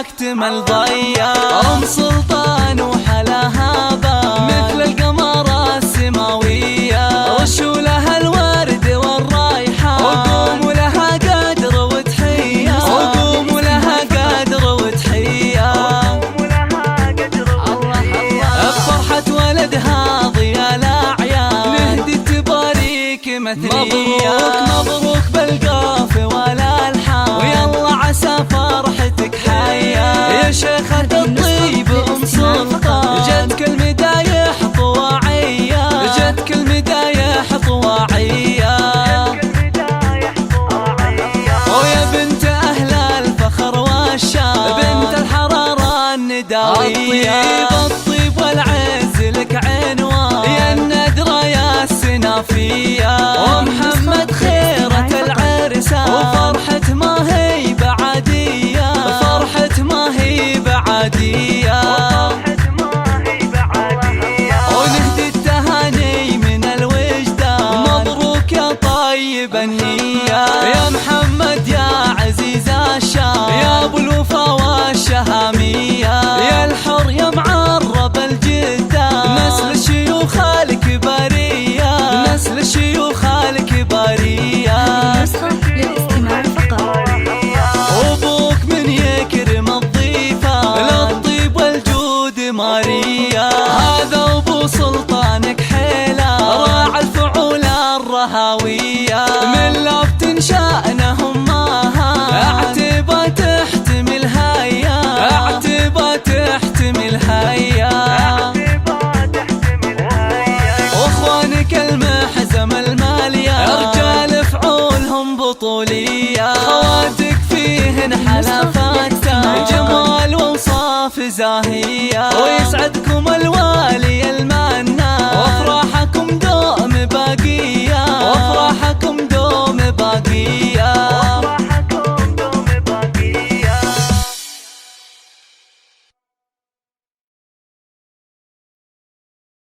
اكتمل ضيا. ام سلطان وحلاها بال مثل القمر السماوية، رشوا لها الورد والريحان وقوموا لها قدر وتحية، وقوموا لها قدر وتحية. بفرحة ولدها ضيا الأعياد نهدي تباريك مثنية. مبروك بالقاف والألحان ويلا عسى فرحتك حيا. يا شيخة الطيب ام سلطان جتك المدايح طواعية، جتك المدايح طواعية. ويا بنت أهل الفخر والشان بنت الحرارة النداوية. الطيب والعز لك عنوان يا الندرة يا السنافية. ومحمد خيرة العرسان وفرحة ما هي بعادية، فرحة ما هي بعادية. ونهدي التهاني من الوجدان مبروك يا طيب النية. يا محمد يا عزيز الشام يا ابو الوفا والشهامية. يا الحر يا معرب الجدان نسل الشيوخ الكبارية، نسل الشيوخ الكبارية. للاستماع فقط. وابوك من يكرم الضيفة للطيب والجود ماريا. هذا ابو سلطانك حيلة راعى الفعول الرهاوية. من لفت شأنهم ماها اعتبى تحتمل هيا، اعتبى تحتمل هيا. واخوانك المحزم المالية رجال فعولهم بطولية. خواتك فيهن حلفات جمال ووصاف زاهية.